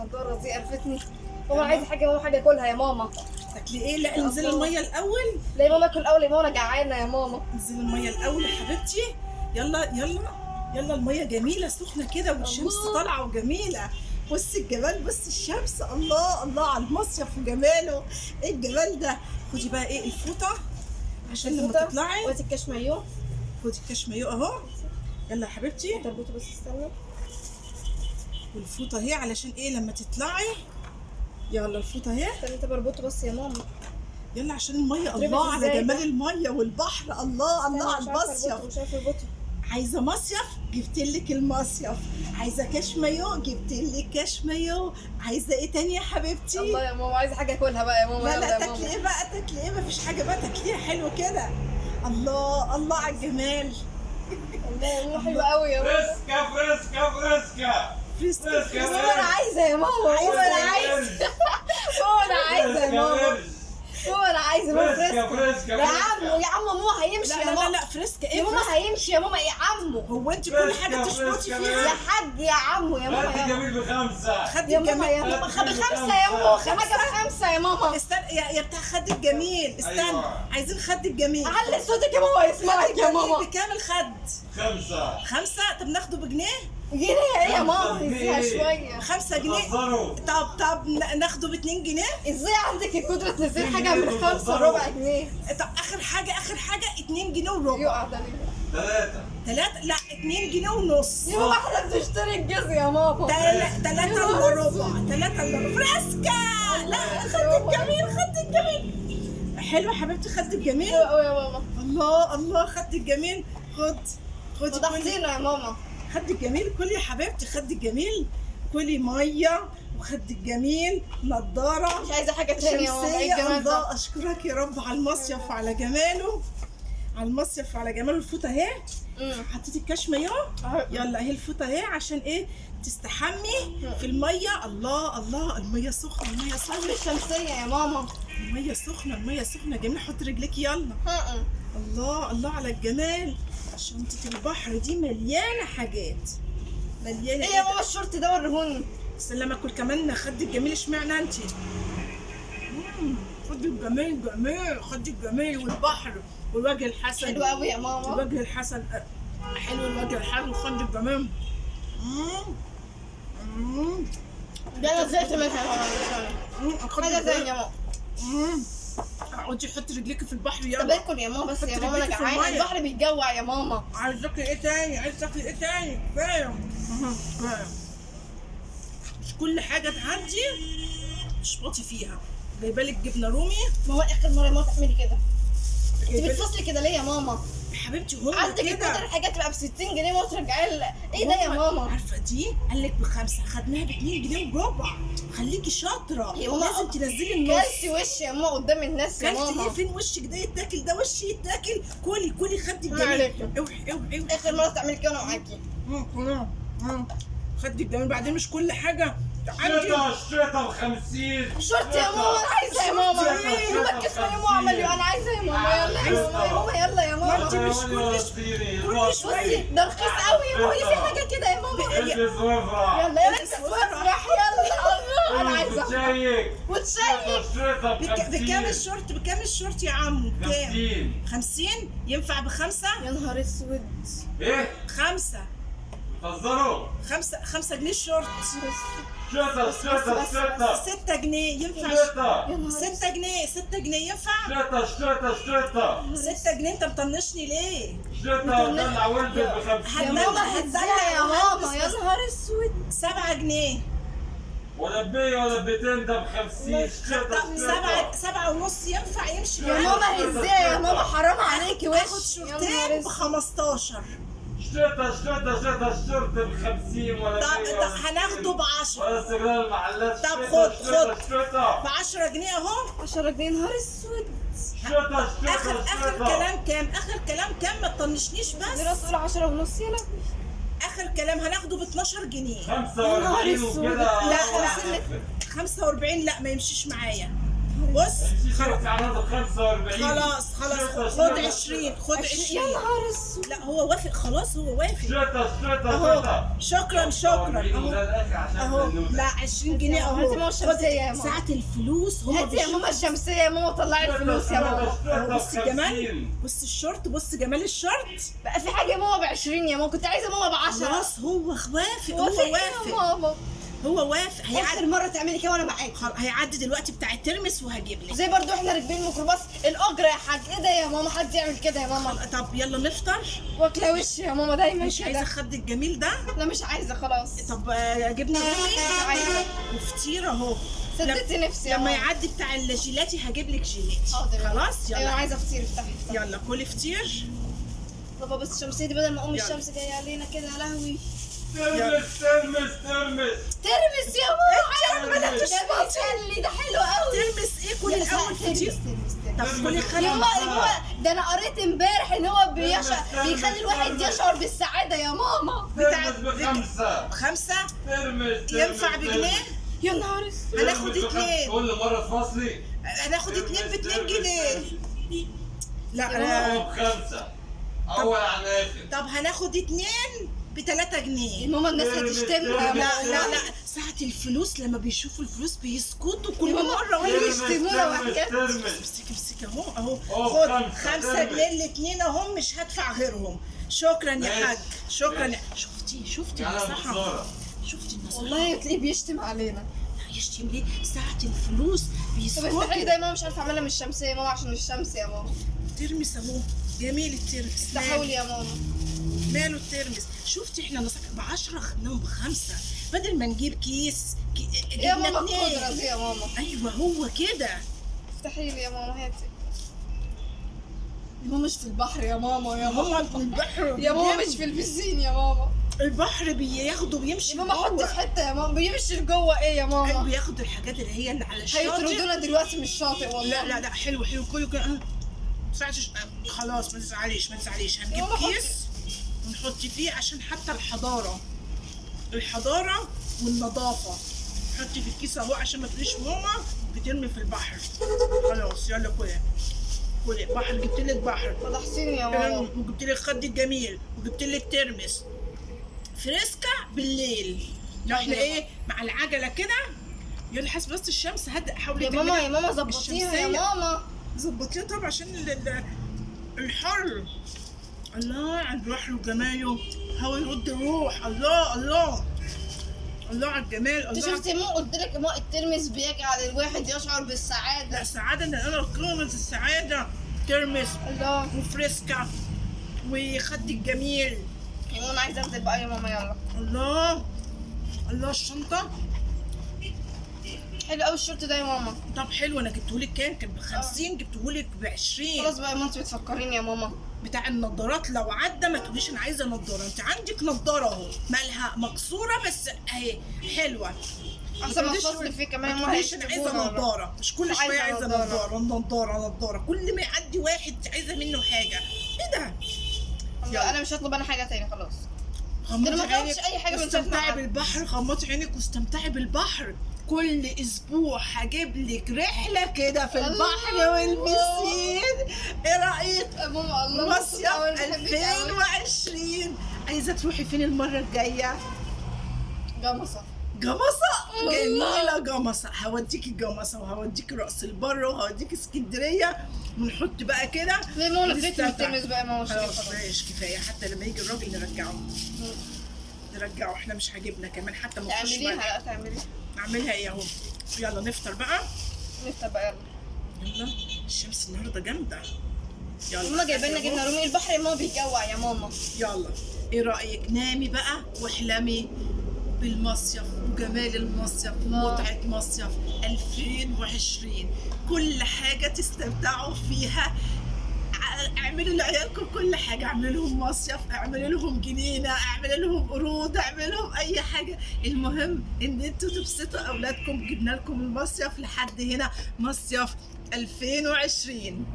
النضاره دي قرفتني. ماما عايزه حاجه، ماما حاجه اكلها يا ماما. تاكلي ايه؟ لا انزلي الميه الاول. لا يا ماما اكل الاول يا ماما، انا جعانه يا ماما. انزلي الميه الاول يا حبيبتي. يلا يلا يلا، الميه جميله سخنه كده والشمس طالعه وجميله. بصي الجمال، بصي الشمس، الله الله على المصيف وجماله. ايه الجمال ده؟ خدي بقى ايه الفوطه عشان لما تطلعي. وادي الكاش مايو. خدي الكاش مايو اهو. يلا يا حبيبتي. تربطي بس استنى. والفوطه اهي علشان ايه لما تطلعي. يلا الفوطه اهي. استني بربطه بس يا ماما. يلا عشان الميه، الله على جمال الميه والبحر، الله الله على المصيف. مش عارفه اربطه. عايزه مصيف جبت لك المصيف، عايزه كاش مايو جبت لك كاش مايو، عايزه ايه تاني يا حبيبتي؟ الله يا ماما عايزه حاجه اكلها بقى يا ماما. لا يلا لا يا تاكلي ماما. ايه بقى؟ تاكلي ايه؟ مفيش حاجه بقى، تاكليها حلو كده. الله الله على الجمال. الله يا ماما حلوه قوي يا ماما. فريسكا فريسكا فريسكا فريسكا فريسكا ماما انا عايزه يا ماما. ماما انا عايزه. ماما انا عايزه يا ماما. ماما انا عايزه ماما فريسكا فريسكا. فريسكا يا عمو يا عمو ماما هيمشي لا يا لا ماما. لا فريسكا ايه؟ يا ماما هيمشي يا ماما يا عمو. هو انت كل حاجه تشبطي فريسكا فيها؟ يا حاج يا عمو يا ماما خدي يا جميل بخمسة. خدي يا ماما يا الجميل. ماما بخمسه يا ماما. حاجه بخمسه يا ماما. استنى يا بتاع خد الجميل، استنى. أيوة. عايزين خد الجميل. علي صوتك يا ماما يسمعك يا ماما. بكام الخد؟ خمسة. 5. طب ناخده بجنيه؟ جنيه ايه يا ماما؟ ازاي جنيه. شويه. 5 جنيه. بتهزروا. طب ناخده ب2 جنيه؟ ازاي عندك القدره تنزل حاجه من 5 ربع جنيه؟ طب اخر حاجه 2 جنيه وربع. يقع ده ليه؟ 3. 3 لا 2 جنيه ونص. يا ماما احنا بنشتري الجزء يا ماما. 3 الا ربع. 3 الا ربع. فريسكا. لا خد الجميل، خد الجميل. حلو حبيبتي، خد الجميل. حلوة قوي يا ماما. الله الله، خد الجميل. خدي كلي. فضحتينا يا ماما. خد الجميل، كلي يا حبيبتي، خد الجميل. كلي ميه وخد الجميل، نضاره، مش عايزه حاجه تانية يا ماما. ايه شمسيه. الجمال ده؟ الله اشكرك يا رب على المصيف وعلى جماله، على المصيف وعلى جماله. الفوطه اهي. حطيتي الكاش مايو. يلا اهي الفوطه اهي عشان ايه؟ تستحمي في الميه. الله الله، الميه سخنه، الميه حجم سخنه، الشمسيه يا ماما. الميه سخنه، الميه سخنه جميله. حط رجلك يلا. الله الله على الجمال. شنطه البحر دي مليانه حاجات، مليانه. ايه يا ماما الشورت ده وريهوني. سلام اكل كمان. خدي الجميل، اشمعنى انت؟ خدي الجميل جميل، خدي الجميل والبحر والوجه الحسن. حلو قوي يا ماما. الوجه الحسن حلو، الوجه الحسن. خدي الجميل. ده انا زهقت منها يا ماما. حاجه تانية يا ماما. اقعدي حطي رجليكي في البحر طب يلا. اكل يا ماما بس يا حطي ماما انا رجليكي في جعانه. المية. البحر بيتجوع يا ماما. عايز تاكلي ايه تاني؟ عايز تاكلي ايه تاني؟ كفايه. كفايه. مش كل حاجه تعدي تشبطي فيها. جايبالك جبنه رومي. ماما اخر مره يا ماما تعملي كده. انت جايبالك- بتفصلي كده ليه يا ماما؟ يا حبيبتي هم عندك كده. القدر الحاجات تبقى ب 60 جنيه وما ترجعي ايه ده يا ماما؟ عارفه دي قال لك ب5، خدناها ب2 جنيه وربع. خليكي شاطره، يا ماما لازم تنزلي النص. كلتي وش يا ماما قدام الناس يا كلتي ايه؟ ماما. فين وشك ده يتاكل؟ ده وشي يتاكل. كلي كلي، خدي ما عليك. الجميل. اوعي اوعي اوعي. اخر مره تعملي كده وانا معاكي. خدي الجميل. بعدين مش كل حاجه تعدي. اشتريتها ب50. شورت يا ماما انا عايزه يا ماما. يوم الكسوه يا ماما عمل انا عايزه يا ماما. يلا يا ماما يا ماما يلا يا ماما. انت مش كل بصي ده رخيص قوي يا ماما. في حاجه كده يا ماما. يلا يلا البس افرح يلا. الله انا عايزه وتشيك. وتشيك. اشتريتها بكام ب50. الشورت؟ بكام الشورت يا عمو؟ بكام؟ 50. 50 ينفع ب5؟ يا نهار اسود. ايه؟ 5 بتهزروا. 5 جنيه الشورت. اشتريتها 6 جنيه ينفع؟ يا نهار 6 جنيه، 6 جنيه ينفع؟ اشتريتها 6 جنيه. انت مطنشني ليه؟ ودلع ولدك يا ب50. ماما هتدلع يا ماما. يا نهار اسود. 7 جنيه. ولا ب100 ولا ب200 ده ب50. اشتريتها 7 ونص ينفع يمشي؟ يا ماما هزيها يا ماما حرام عليكي تاخد وش. يا شورتين نهار ب15. اشتريتها الشورت ب50 ولا طب هناخده ب10. ولا استغلال المحلات. طب خد اشتريتها ب10 جنيه اهو. 10 جنيه. نهار اسود. اخر كلام كام؟ اخر كلام كام؟ ما تطنشنيش بس. دي رسول 10 ونص. يلا اخر كلام هناخده ب12 جنيه. 45 اسود. وكده. لا 45 لا ما يمشيش معايا. بص خلاص عرض 45. خلاص خد 20 خد 20. يا نهار اسود. لا هو وافق خلاص، هو وافق شتا اهو. شكرا اهو اهو. لا 20 جنيه هاتي ماما اهو. الشمسية يا ماما. ساعة الفلوس هما هاتي يا ماما الشمسية يا ماما، طلعي الفلوس يا ماما. اهو. بص الجمال، بص الشورت، بص جمال الشورت. بقى في حاجة يا ماما ب20 يا ماما، كنت عايزة ماما ب10. خلاص هو وافق، هو وافق يا وافق، ماما. هو وافق. آخر مرة تعملي كده وأنا معاكي. هيعدي دلوقتي بتاع الترمس وهجيب لك. زي برضو احنا راكبين الميكروباص الأجرة يا حاج. ايه ده يا ماما، حد يعمل كده يا ماما؟ طب يلا نفطر. واكلة وش يا ماما دايما مش عايزة كده. خد الجميل ده؟ لا مش عايزة خلاص. طب جبنا مش عايزة. وفطير اهو. سدتي نفسي يا لما ماما. يعدي بتاع الجيلاتي هجيب لك جيلاتي. حاضر. خلاص ايوه يلا. عايزة فطير، افتحي. يلا كلي فطير. بابا بس الشمسية دي بدل ما أقوم يلا. الشمس جاية علينا كده يا لهوي. ترمس. ترمس يا ماما. انت عمالة ده بيتشلي، ده حلو قوي. ترمس ايه؟ كلي الاول فطير. طب كلي يا خلي ماما ده انا قريت امبارح ان هو بيخلي الواحد يشعر بالسعادة يا ماما. ترمس ب5. 5 ترمس. ينفع بجنيه؟ يا نهار اسود. هناخد 2. كل مرة تفصلي. هناخد 2 ب2 جنيه. لا هو ب5. أول عن آخر. طب هناخد 2 ب3 يا جنيه. ماما الناس هتشتمنا يا لا ماما. لا ساعة الفلوس لما بيشوفوا الفلوس بيسكتوا كل ماما، مرة. ولا يشتمونا وحاجات. امسك اهو أهو خد خمسة. 5 جنيه الاتنين اهم، مش هدفع غيرهم. شكرا يا ماشي. حاج، شكرا. ماشي. شفتي يعني النصيحة؟ خسارة. شفتي النصيحة؟ والله تلاقيه بيشتم علينا. لا يشتم ليه؟ ساعة الفلوس طب بيسكتوا. افتحي ده يا ماما، مش عارفة اعملها من الشمسية يا ماما عشان الشمس يا ماما. ترمس اهو، جميل الترمس. ده حول يا ماما. ماله الترمس؟ شفتي احنا نصيحة ب10 خدناهم ب5 بدل ما نجيب كيس يا جبنا ماما القدرة 2. دي يا ماما. ايوه هو كده. افتحي لي يا ماما، هاتي. يا ماما مش في البحر يا ماما، يا ماما ماما في البحر يا ماما مش في البسين يا ماما. البحر بياخده بيمشي يا ماما حطي جوه. في حتة يا ماما، بيمشي لجوه ايه يا ماما؟ بياخد الحاجات اللي هي اللي على الشاطئ. هيطردونا دلوقتي من الشاطئ والله. لا حلو كله كده. تساعدش. خلاص ما تزعليش هنجيب يا ماما كيس ونحط فيه عشان حتى الحضارة والنظافة. حطي في الكيس اهو عشان ما تقوليش ماما بترمي في البحر. خلاص يلا كلي بحر. جبت لك بحر فضحتيني يا ماما. وجبت لك خد الجميل وجبت لك ترمس فريسكا بالليل. لو احنا ايه مع العجلة كده. يلا حسب بس الشمس حاولي يا ماما يا ماما ظبطيها يا ماما. ظبطيها طبعا عشان الحر. الله على البحر وجماله، هوا يرد الروح. الله على الجمال. انت الله شفتي يا ماما، قلت لك يا ماما الترمس بيجعل الواحد يشعر بالسعادة. لا سعادة ان انا قمة السعادة. ترمس الله. وفريسكا وخد الجميل. يا ماما انا عايزة انزل بقى يا ماما يلا. الله الشنطة. حلو قوي الشورت ده يا ماما. طب حلو. انا جبتهولك كام؟ كان ب50 جبتهولك ب20. خلاص بقى يا ماما انت بتفكريني يا ماما. بتاع النضارات لو عدى ما تقوليش انا عايزه نضاره. انت عندك نضاره اهو مالها مكسوره بس اهي حلوه. احسن ما تفصلي فيه كمان يا ما ماما. تقوليش انا عايزه نضاره. مش كل شويه عايزه نضاره. كل ما يعدي واحد عايزه منه حاجه. ايه ده؟ لا انا مش هطلب انا حاجة تاني خلاص. غمضي انا ما عينك طلبتش اي حاجة من واستمتعي ساعة. بالبحر. غمضي عينك واستمتعي بالبحر. كل اسبوع هجيب لك رحله كده في البحر والبسين. ايه رايك؟ يا ماما الله مصيف 2020. عايزه تروحي فين المره الجايه؟ جمصة. جميله جمصه. هوديكي جمصه وهوديكي راس البر وهوديكي اسكندريه ونحط بقى كده. ليه ماما لفيت ونستمتع. الترمس بقى يا ماما. خلاص ماشي كفايه. حتى لما يجي الراجل نرجعه. احنا مش هجيبنا كمان حتى ما نخش تعمليها لا تعمليها. نعملها ايه اهو. يلا نفطر بقى. نفطر بقى يلا. الشمس النهارده جامده. يلا ماما جايبه لنا جبنه رومي. البحر يا ماما بيجوع يا ماما. يلا ايه رايك نامي بقى واحلمي بالمصيف وجمال المصيف ومتعه مصيف 2020. كل حاجه تستمتعوا فيها. اعملوا لعيالكم كل حاجه. اعملوا لهم مصيف، اعملوا لهم جنينه، اعملوا لهم قرود، اعملوا لهم اي حاجه. المهم ان انتوا تبسطوا اولادكم. جبنا لكم المصيف لحد هنا. مصيف 2020.